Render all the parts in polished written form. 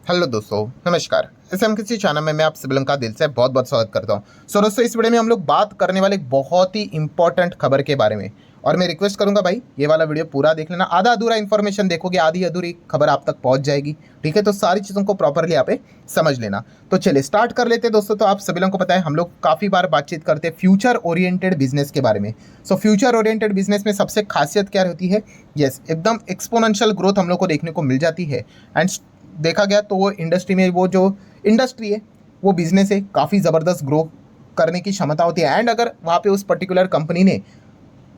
Hello दोस्तों, नमस्कार। इस हम किसी चैनल में मैं आप सभी लोगों का दिल से बहुत बहुत स्वागत करता हूं। दोस्तों, इस वीडियो में हम लोग बात करने वाले एक बहुत ही इंपॉर्टेंट खबर के बारे में। और मैं रिक्वेस्ट करूंगा भाई, ये वाला वीडियो पूरा देख लेना। आधा अधूरा इन्फॉर्मेशन देखोगे, आधी अधूरी खबर आप तक पहुंच जाएगी। ठीक है, तो सारी चीज़ों को प्रॉपरली यहाँ पे समझ लेना। तो चलिए स्टार्ट कर लेते हैं दोस्तों। तो आप सभी लोगों को पता है, हम लोग काफ़ी बार बातचीत करते हैं फ्यूचर ओरिएंटेड बिजनेस के बारे में। फ्यूचर ओरिएंटेड बिजनेस में सबसे खासियत क्या होती है? यस, एकदम एक्सपोनेंशियल ग्रोथ हम लोग को देखने को मिल जाती है। एंड देखा गया तो वो इंडस्ट्री में, वो जो इंडस्ट्री है, वो बिजनेस है, काफ़ी ज़बरदस्त ग्रो करने की क्षमता होती है। एंड अगर वहाँ पे उस पर्टिकुलर कंपनी ने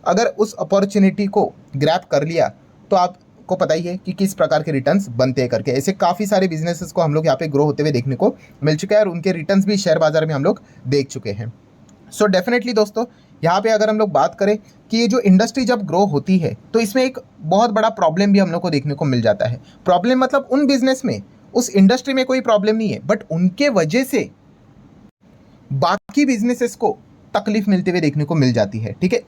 अगर उस अपॉर्चुनिटी को ग्रैब कर लिया, तो आपको पता ही है कि किस प्रकार के रिटर्न्स बनते हैं करके। ऐसे काफ़ी सारे बिजनेसेस को हम लोग यहाँ पे ग्रो होते हुए देखने को मिल चुका है, और उनके रिटर्न्स भी शेयर बाजार में हम लोग देख चुके हैं। डेफिनेटली दोस्तों, यहाँ पे अगर हम लोग बात करें कि ये जो इंडस्ट्री जब ग्रो होती है, तो इसमें एक बहुत बड़ा प्रॉब्लम भी हम लोग को देखने को मिल जाता है। प्रॉब्लम मतलब उन बिजनेस में, उस इंडस्ट्री में कोई प्रॉब्लम नहीं है, बट उनके वजह से बाकी बिजनेसेस को तकलीफ मिलते हुए देखने को मिल जाती है। ठीक है,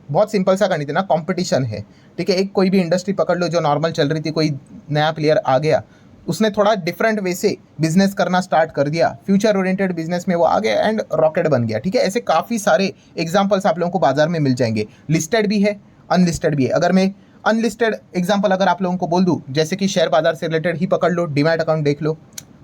बहुत सिंपल सा गणित है ना, कंपटीशन है। ठीक है, एक कोई भी इंडस्ट्री पकड़ लो जो नॉर्मल चल रही थी, कोई नया प्लेयर आ गया, उसने थोड़ा डिफरेंट वे से बिजनेस करना स्टार्ट कर दिया, फ्यूचर ओरिएंटेड बिजनेस में वो आ गया एंड रॉकेट बन गया। ठीक है, ऐसे काफ़ी सारे एग्जांपल्स आप लोगों को बाजार में मिल जाएंगे। लिस्टेड भी है, अनलिस्टेड भी है। अगर मैं अनलिस्टेड एग्जांपल अगर आप लोगों को बोल दूं, जैसे कि शेयर बाजार से रिलेटेड ही पकड़ लो, डीमैट अकाउंट देख लो।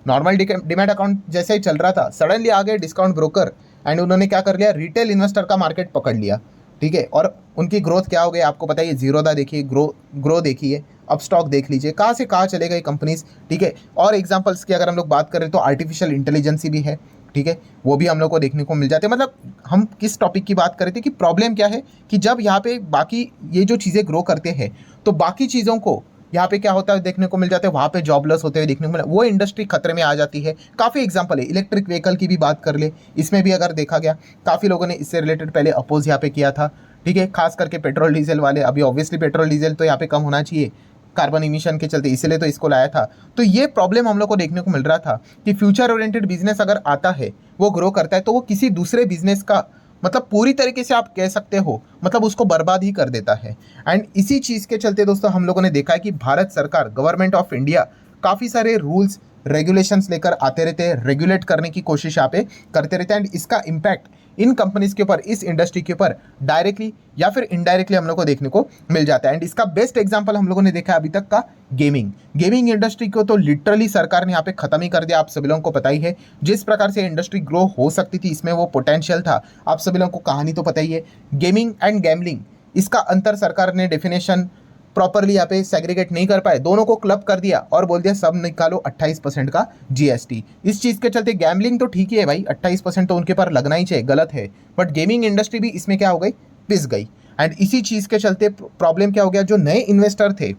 नॉर्मल डीमैट अकाउंट जैसे ही चल रहा था, सडनली आ गए डिस्काउंट ब्रोकर एंड उन्होंने क्या कर लिया, रिटेल इन्वेस्टर का मार्केट पकड़ लिया। ठीक है, और उनकी ग्रोथ क्या हो गई आपको पता है। जीरोदा देखिए, ग्रो देखिए, अब स्टॉक देख लीजिए, कहाँ से कहाँ चले गए कंपनीज। ठीक है, और एग्जांपल्स की अगर हम लोग बात करें तो आर्टिफिशियल इंटेलिजेंसी भी है। ठीक है, वो भी हम लोग को देखने को मिल जाते हैं। मतलब हम किस टॉपिक की बात कर रहे थे कि प्रॉब्लम क्या है कि जब यहाँ पे बाकी ये जो चीज़ें ग्रो करते हैं, तो बाकी चीज़ों को यहाँ पे क्या होता है देखने को मिल जाता है, वहाँ पे जॉबलेस होते हुए देखने को मिला, वो इंडस्ट्री खतरे में आ जाती है। काफ़ी एग्जांपल है, इलेक्ट्रिक व्हीकल की भी बात कर ले, इसमें भी अगर देखा गया, काफ़ी लोगों ने इससे रिलेटेड पहले अपोज यहाँ पे किया था। ठीक है, खास करके पेट्रोल डीजल वाले। अभी ऑब्वियसली पेट्रोल डीजल तो यहाँ पे कम होना चाहिए कार्बन इमिशन के चलते, इसलिए तो इसको लाया था। तो ये प्रॉब्लम हम लोग को देखने को मिल रहा था कि फ्यूचर ओरिएंटेड बिजनेस अगर आता है, वो ग्रो करता है, तो वो किसी दूसरे बिजनेस का मतलब पूरी तरीके से आप कह सकते हो, मतलब उसको बर्बाद ही कर देता है। एंड इसी चीज़ के चलते दोस्तों हम लोगों ने देखा है कि भारत सरकार, गवर्नमेंट ऑफ इंडिया, काफ़ी सारे रूल्स रेगुलेशंस लेकर आते रहते हैं, रेगुलेट करने की कोशिश यहाँ पे करते रहते हैं। एंड इसका इम्पैक्ट इन कंपनीज के ऊपर, इस इंडस्ट्री के ऊपर डायरेक्टली या फिर इनडायरेक्टली हम लोग को देखने को मिल जाता है। एंड इसका बेस्ट एग्जांपल हम लोगों ने देखा है अभी तक का गेमिंग इंडस्ट्री को तो लिटरली सरकार ने यहाँ पे खत्म ही कर दिया। आप सभी लोगों को पता ही है जिस प्रकार से इंडस्ट्री ग्रो हो सकती थी, इसमें वो पोटेंशियल था। आप सभी लोगों को कहानी तो पता ही है। गेमिंग एंड गैम्बलिंग, इसका अंतर सरकार ने डेफिनेशन प्रॉपरली यहाँ पे सेग्रीगेट नहीं कर पाए, दोनों को क्लब कर दिया और बोल दिया सब निकालो 28% का जीएसटी। इस चीज़ के चलते गैम्बलिंग तो ठीक ही है भाई, 28% तो उनके पर लगना ही चाहिए, गलत है, बट गेमिंग इंडस्ट्री भी इसमें क्या हो गई, पिस गई। एंड इसी चीज़ के चलते प्रॉब्लम क्या हो गया, जो नए इन्वेस्टर थे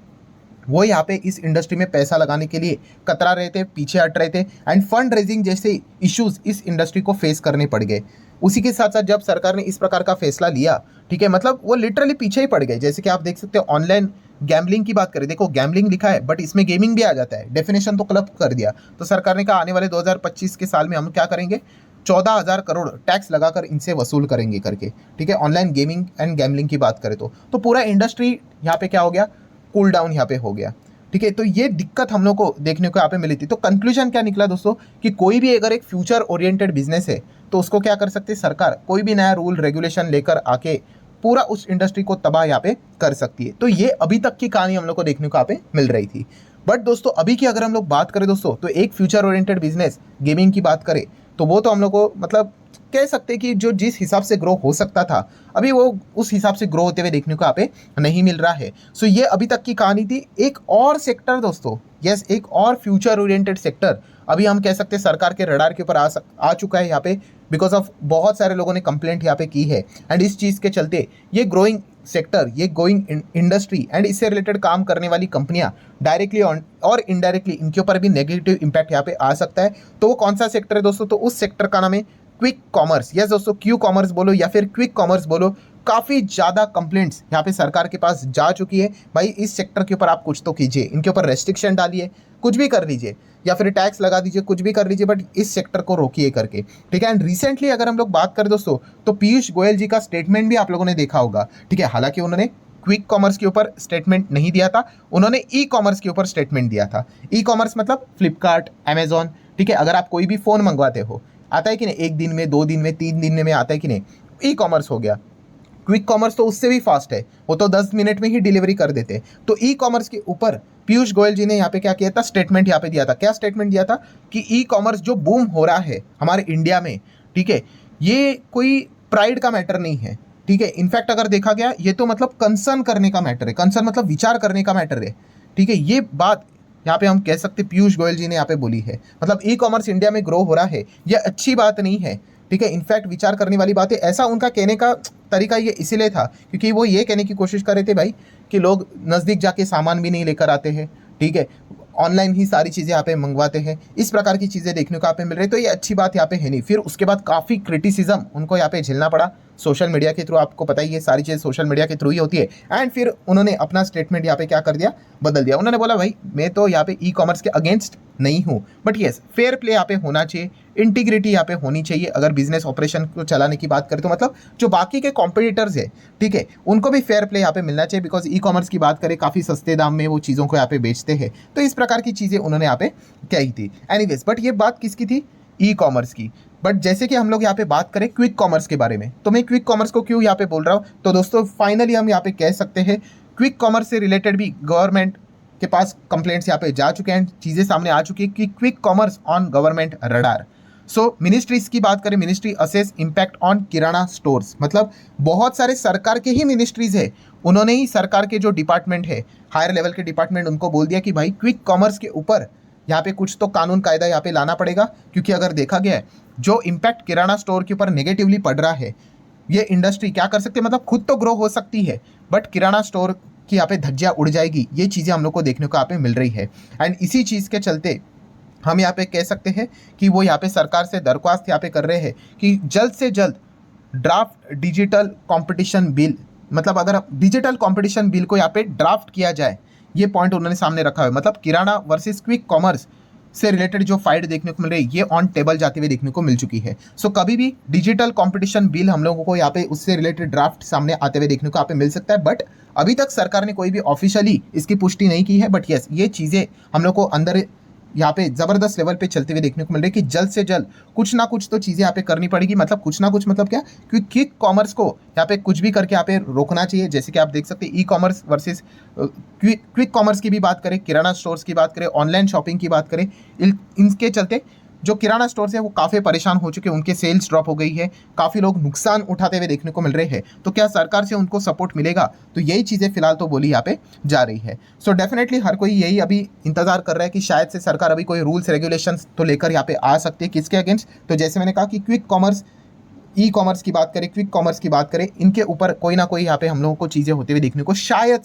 वो यहाँ पे इस इंडस्ट्री में पैसा लगाने के लिए कतरा रहे थे, पीछे हट रहे थे। एंड फंड रेजिंग जैसे इश्यूज इस इंडस्ट्री को फेस करने पड़ गए। उसी के साथ साथ जब सरकार ने इस प्रकार का फैसला लिया, ठीक है, मतलब वो लिटरली पीछे ही पड़ गए। जैसे कि आप देख सकते हो, ऑनलाइन गैम्बलिंग की बात करें, देखो गैम्बलिंग लिखा है बट इसमें गेमिंग भी आ जाता है, डेफिनेशन तो क्लब कर दिया। तो सरकार ने कहा आने वाले 2025 के साल में हम क्या करेंगे, 14,000 करोड़ टैक्स लगाकर इनसे वसूल करेंगे करके। ठीक है, ऑनलाइन गेमिंग एंड गैम्बलिंग की बात करें तो पूरा इंडस्ट्री यहाँ पे क्या हो गया, कूल डाउन यहाँ पे हो गया। ठीक है, तो ये दिक्कत हम लोग को देखने को यहाँ पे मिली थी। तो कंक्लूजन क्या निकला दोस्तों, कि कोई भी अगर एक फ्यूचर ओरिएंटेड बिजनेस है, तो उसको क्या कर सकती है सरकार, कोई भी नया रूल रेगुलेशन लेकर आके पूरा उस इंडस्ट्री को तबाह यहाँ पे कर सकती है। तो ये अभी तक की कहानी हम लोग को देखने को यहाँ पे मिल रही थी। बट दोस्तों अभी की अगर हम लोग बात करें दोस्तों, तो एक फ्यूचर ओरिएंटेड बिजनेस गेमिंग की बात करें, तो वो तो हम लोग को मतलब कह सकते हैं कि जो जिस हिसाब से ग्रो हो सकता था, अभी वो उस हिसाब से ग्रो होते हुए देखने को यहाँ पे नहीं मिल रहा है। सो ये अभी तक की कहानी थी। एक और सेक्टर दोस्तों, यस, एक और फ्यूचर ओरिएंटेड सेक्टर अभी हम कह सकते हैं सरकार के रडार के ऊपर आ चुका है यहाँ पे, बिकॉज ऑफ बहुत सारे लोगों ने कंप्लेंट यहाँ पे की है। एंड इस चीज़ के चलते ये ग्रोइंग सेक्टर, ये ग्रोइंग इंडस्ट्री एंड इससे रिलेटेड काम करने वाली कंपनियां डायरेक्टली और इनडायरेक्टली इनके ऊपर भी नेगेटिव इंपैक्ट यहाँ पे आ सकता है। तो वो कौन सा सेक्टर है दोस्तों, तो उस सेक्टर का नाम है क्विक कॉमर्स। यस दोस्तों, क्यू कॉमर्स बोलो या फिर क्विक कॉमर्स बोलो। काफ़ी ज़्यादा कंप्लेंट्स यहाँ पे सरकार के पास जा चुकी है, भाई इस सेक्टर के ऊपर आप कुछ तो कीजिए, इनके ऊपर रेस्ट्रिक्शन डालिए, कुछ भी कर लीजिए, या फिर टैक्स लगा दीजिए, कुछ भी कर लीजिए, बट इस सेक्टर को रोकिए करके। ठीक है, एंड रिसेंटली अगर हम लोग बात करें दोस्तों, तो पीयूष गोयल जी का स्टेटमेंट भी आप लोगों ने देखा होगा। ठीक है, हालांकि उन्होंने क्विक कॉमर्स के ऊपर स्टेटमेंट नहीं दिया था, उन्होंने ई कॉमर्स के ऊपर स्टेटमेंट दिया था। ई कॉमर्स मतलब फ्लिपकार्ट, अमेजॉन, ठीक है। अगर आप कोई भी फ़ोन मंगवाते हो, आता है कि नहीं, 1 दिन में, 2 दिन में, 3 दिन में आता है कि नहीं, ई कॉमर्स हो गया। क्विक कॉमर्स तो उससे भी फास्ट है, वो तो 10 मिनट में ही डिलीवरी कर देते हैं। तो ई कॉमर्स के ऊपर पीयूष गोयल जी ने यहाँ पे क्या किया था, स्टेटमेंट यहाँ पे दिया था। क्या स्टेटमेंट दिया था कि ई कॉमर्स जो बूम हो रहा है हमारे इंडिया में, ठीक है, ये कोई प्राइड का मैटर नहीं है, ठीक है। इनफैक्ट अगर देखा गया, ये तो मतलब कंसर्न करने का मैटर है, कंसर्न मतलब विचार करने का मैटर है, ठीक है। ये बात यहाँ पे हम कह सकते पीयूष गोयल जी ने यहाँ पे बोली है। मतलब ई कॉमर्स इंडिया में ग्रो हो रहा है, ये अच्छी बात नहीं है, ठीक है। इनफैक्ट विचार करने वाली बात है। ऐसा उनका कहने का तरीका ये इसीलिए था क्योंकि वो ये कहने की कोशिश कर रहे थे भाई कि लोग नज़दीक जाके सामान भी नहीं लेकर आते हैं, ठीक है, ऑनलाइन ही सारी चीज़ें यहाँ पे मंगवाते हैं, इस प्रकार की चीज़ें देखने को यहाँ पे मिल रही है। तो ये अच्छी बात यहाँ पे है नहीं। फिर उसके बाद काफ़ी क्रिटिसिज्म उनको यहाँ पे झेलना पड़ा सोशल मीडिया के थ्रू। आपको पता ही है सारी चीज़ सोशल मीडिया के थ्रू ही होती है। एंड फिर उन्होंने अपना स्टेटमेंट यहाँ पे क्या कर दिया, बदल दिया। उन्होंने बोला भाई मैं तो यहाँ पे ई कॉमर्स के अगेंस्ट नहीं हूँ, बट येस फेयर प्ले यहाँ पे होना चाहिए, इंटीग्रिटी यहाँ पे होनी चाहिए। अगर बिजनेस ऑपरेशन को चलाने की बात करें तो मतलब जो बाकी के कॉम्पिटिटर्स है, ठीक है, उनको भी फेयर प्ले यहाँ पे मिलना चाहिए। बिकॉज ई कॉमर्स की बात करें, काफ़ी सस्ते दाम में वो चीज़ों को यहाँ पे बेचते हैं। तो इस प्रकार की चीज़ें उन्होंने यहाँ पे कही थी। एनीवेज, बट ये बात किसकी थी, ई कॉमर्स की। बट जैसे कि हम लोग यहाँ पे बात करें क्विक कॉमर्स के बारे में, तो मैं क्विक कॉमर्स को क्यों यहाँ पे बोल रहा हूँ, तो दोस्तों फाइनली हम यहाँ पे कह सकते हैं क्विक कॉमर्स से रिलेटेड भी गवर्नमेंट के पास कंप्लेंट्स यहाँ पे जा चुके हैं, चीज़ें सामने आ चुकी है कि quick commerce on government radar. So ministries की बात करें, ministry assess impact on kirana stores, मतलब बहुत सारे सरकार के ही मिनिस्ट्रीज है, उन्होंने ही सरकार के जो डिपार्टमेंट है, हायर लेवल के डिपार्टमेंट, उनको बोल दिया कि भाई क्विक कॉमर्स के ऊपर यहाँ पे कुछ तो कानून कायदा यहाँ पे लाना पड़ेगा। क्योंकि अगर देखा गया है जो इम्पैक्ट किराना स्टोर के ऊपर नेगेटिवली पड़ रहा है, ये इंडस्ट्री क्या कर सकती है, मतलब खुद तो ग्रो हो सकती है बट किराना स्टोर की यहाँ पे धज्जियाँ उड़ जाएगी। ये चीज़ें हम लोग को देखने को यहाँ पे मिल रही है। एंड इसी चीज़ के चलते हम यहाँ पे कह सकते हैं कि वो यहाँ पे सरकार से दरख्वास्त यहाँ पे कर रहे हैं कि जल्द से जल्द ड्राफ्ट डिजिटल कंपटीशन बिल, मतलब अगर डिजिटल कंपटीशन बिल को यहाँ पे ड्राफ्ट किया जाए, ये पॉइंट उन्होंने सामने रखा है। मतलब किराना वर्सेस क्विक कॉमर्स से रिलेटेड जो फाइट देखने को मिल रही है, ये ऑन टेबल जाते हुए देखने को मिल चुकी है। सो कभी भी डिजिटल कंपटीशन बिल हम लोगों को यहाँ पे उससे रिलेटेड ड्राफ्ट सामने आते हुए देखने को यहाँ पे मिल सकता है। बट अभी तक सरकार ने कोई भी ऑफिशियली इसकी पुष्टि नहीं की है। बट यस, ये चीज़ें हम लोग को अंदर यहाँ पे ज़बरदस्त लेवल पे चलते हुए देखने को मिल रही है कि जल्द से जल्द कुछ ना कुछ तो चीज़ें यहाँ पे करनी पड़ेगी। मतलब कुछ ना कुछ मतलब क्या, क्योंकि क्विक कॉमर्स को यहाँ पे कुछ भी करके यहाँ पे रोकना चाहिए। जैसे कि आप देख सकते हैं e commerce versus quick commerce की भी बात करें, किराना स्टोर्स की बात करें, ऑनलाइन शॉपिंग की बात करें, इनके चलते जो किराना स्टोर्स है वो काफ़ी परेशान हो चुके हैं, उनके सेल्स ड्रॉप हो गई है, काफ़ी लोग नुकसान उठाते हुए देखने को मिल रहे हैं। तो क्या सरकार से उनको सपोर्ट मिलेगा, तो यही चीज़ें फिलहाल तो बोली यहाँ पे जा रही है। सो डेफिनेटली हर कोई यही अभी इंतजार कर रहा है कि शायद से सरकार अभी कोई रूल्स रेगुलेशंस तो लेकर यहाँ पे आ सकती है। किसके अगेंस्ट, तो जैसे मैंने कहा कि क्विक कॉमर्स, ई कॉमर्स की बात करें, क्विक कॉमर्स की बात करें, इनके ऊपर कोई ना कोई यहाँ पे हम लोगों को चीज़ें होते हुए देखने को शायद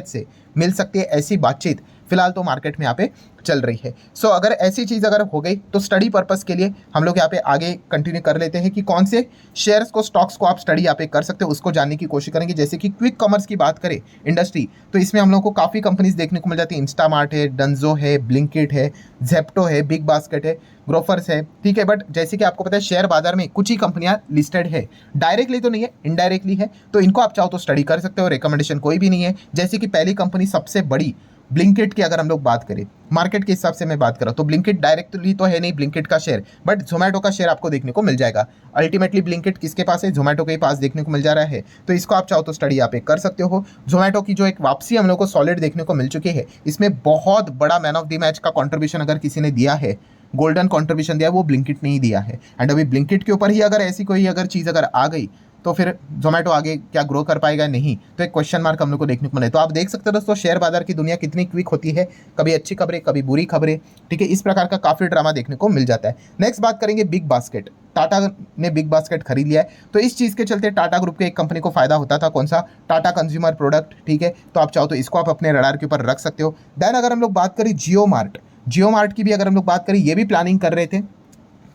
से मिल सकती है। ऐसी बातचीत फिलहाल तो मार्केट में यहाँ पे चल रही है। सो अगर ऐसी चीज़ अगर हो गई तो स्टडी पर्पस के लिए हम लोग यहाँ पे आगे कंटिन्यू कर लेते हैं कि कौन से शेयर्स को, स्टॉक्स को आप स्टडी यहाँ पे कर सकते हो, उसको जानने की कोशिश करेंगे। जैसे कि क्विक कॉमर्स की बात करें इंडस्ट्री, तो इसमें हम लोग को काफ़ी कंपनीज देखने को मिल जाती है। इंस्टामार्ट है, डंजो है, ब्लिंकिट है, जेप्टो है, बिग बास्केट है, ग्रोफर्स है, ठीक है। बट जैसे कि आपको पता है शेयर बाजार में कुछ ही कंपनियां लिस्टेड है, डायरेक्टली तो नहीं है, इनडायरेक्टली है, तो इनको आप चाहो तो स्टडी कर सकते हो। रिकमेंडेशन कोई भी नहीं है। जैसे कि पहली कंपनी सबसे बड़ी ब्लिंकिट की अगर हम लोग बात करें, मार्केट के हिसाब से मैं बात कर रहा हूँ, तो ब्लिंकिट डायरेक्टली तो है नहीं ब्लिंकिट का शेयर, बट जोमेटो का शेयर आपको देखने को मिल जाएगा। अल्टीमेटली ब्लिंकिट किसके पास है, जोमेटो के पास देखने को मिल जा रहा है। तो इसको आप चाहो तो स्टडी यहाँ पे कर सकते हो। जोमेटो की जो एक वापसी हम लोग को सॉलिड देखने को मिल चुकी है, इसमें बहुत बड़ा मैन ऑफ द मैच का कॉन्ट्रीब्यूशन अगर किसी ने दिया है, गोल्डन कॉन्ट्रीब्यूशन दिया, वो ब्लिंकिट नहीं दिया है। एंड अभी ब्लिंकिट के ऊपर ही अगर ऐसी कोई अगर चीज़ अगर आ गई तो फिर जोमेटो आगे क्या ग्रो कर पाएगा, नहीं, तो एक क्वेश्चन मार्क हम लोग को देखने को मिले। तो आप देख सकते हो दोस्तों शेयर बाजार की दुनिया कितनी क्विक होती है, कभी अच्छी खबरें कभी बुरी खबरें, ठीक है, इस प्रकार का काफ़ी ड्रामा देखने को मिल जाता है। नेक्स्ट बात करेंगे बिग बास्केट। टाटा ने बिग बास्केट खरीद लिया है, तो इस चीज़ के चलते टाटा ग्रुप के एक कंपनी को फायदा होता था, कौन सा, टाटा कंज्यूमर प्रोडक्ट, ठीक है। तो आप चाहो तो इसको आप अपने रडार के ऊपर रख सकते हो। देन अगर हम लोग बात करें जियो मार्ट की भी अगर हम लोग बात करें, ये भी प्लानिंग कर रहे थे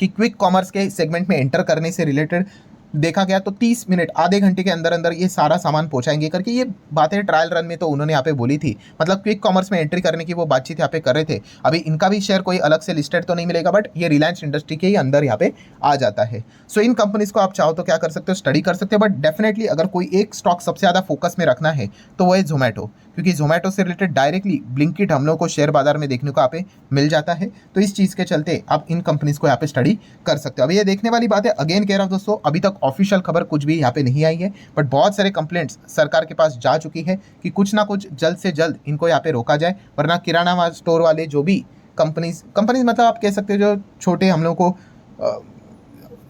कि क्विक कॉमर्स के सेगमेंट में एंटर करने से रिलेटेड देखा गया तो 30 मिनट आधे घंटे के अंदर अंदर ये सारा सामान पहुंचाएंगे करके ये बातें ट्रायल रन में तो उन्होंने यहाँ पे बोली थी। मतलब क्विक कॉमर्स में एंट्री करने की वो बातचीत यहाँ पे कर रहे थे। अभी इनका भी शेयर कोई अलग से लिस्टेड तो नहीं मिलेगा, बट ये रिलायंस इंडस्ट्री के ही अंदर यहाँ पे आ जाता है। सो इन कंपनीज को आप चाहो तो क्या कर सकते हो, स्टडी कर सकते हो। बट डेफिनेटली अगर कोई एक स्टॉक सबसे ज़्यादा फोकस में रखना है तो वो है जोमेटो, क्योंकि जोमेटो से रिलेटेड डायरेक्टली ब्लिंकिट हम लोग को शेयर बाजार में देखने को यहाँ पे मिल जाता है। तो इस चीज़ के चलते आप इन कंपनीज को यहाँ पे स्टडी कर सकते हो। अभी ये देखने वाली बात है, अगेन कह रहा हूँ दोस्तों, अभी तक ऑफिशियल खबर कुछ भी यहाँ पे नहीं आई है, बट बहुत सारे कंप्लेंट्स सरकार के पास जा चुकी है कि कुछ ना कुछ जल्द से जल्द इनको यहाँ पे रोका जाए, वरना किराना स्टोर वाले जो भी कंपनीज मतलब आप कह सकते हो जो छोटे हम लोग को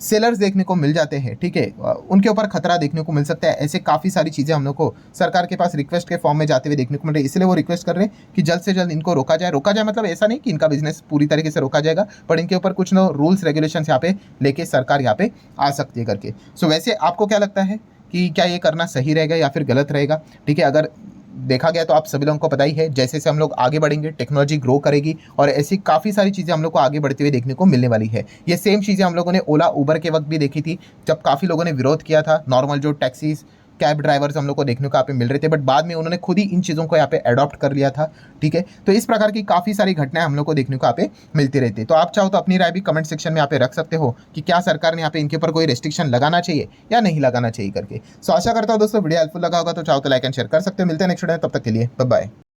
सेलर्स देखने को मिल जाते हैं, ठीक है, उनके ऊपर खतरा देखने को मिल सकता है। ऐसे काफ़ी सारी चीज़ें हम लोग को सरकार के पास रिक्वेस्ट के फॉर्म में जाते हुए देखने को मिल रही है। इसलिए वो रिक्वेस्ट कर रहे हैं कि जल्द से जल्द इनको रोका जाए। रोका जाए मतलब ऐसा नहीं कि इनका बिजनेस पूरी तरीके से रोका जाएगा, पर इनके ऊपर कुछ ना रूल्स रेगुलेशंस यहाँ पे लेके सरकार यहाँ पे आ सकती है करके। सो वैसे आपको क्या लगता है कि क्या ये करना सही रहेगा या फिर गलत रहेगा? ठीक है, अगर देखा गया तो आप सभी लोगों को पता ही है, जैसे जैसे हम लोग आगे बढ़ेंगे टेक्नोलॉजी ग्रो करेगी और ऐसी काफ़ी सारी चीज़ें हम लोग को आगे बढ़ते हुए देखने को मिलने वाली है। ये सेम चीज़ें हम लोगों ने ओला उबर के वक्त भी देखी थी, जब काफ़ी लोगों ने विरोध किया था। नॉर्मल जो टैक्सीज कैब ड्राइवर्स हम लोग को देखने को यहाँ पे मिल रहे थे, बट बाद में उन्होंने खुद ही इन चीज़ों को यहाँ पे अडॉप्ट कर लिया था। ठीक है, तो इस प्रकार की काफ़ी सारी घटनाएं हम लोग को देखने को यहाँ पे मिलती रहती है। तो आप चाहो तो अपनी राय भी कमेंट सेक्शन में यहाँ पे रख सकते हो कि क्या सरकार ने यहाँ पे इनके ऊपर कोई रेस्ट्रिक्शन लगाना चाहिए या नहीं लगाना चाहिए करके। सो आशा करता हूँ दोस्तों वीडियो हेल्पफुल लगा होगा, तो चाहो तो लाइक एंड शेयर कर सकते हो। मिलते हैं नेक्स्ट वीडियो में, तब तक के लिए बाय बाय।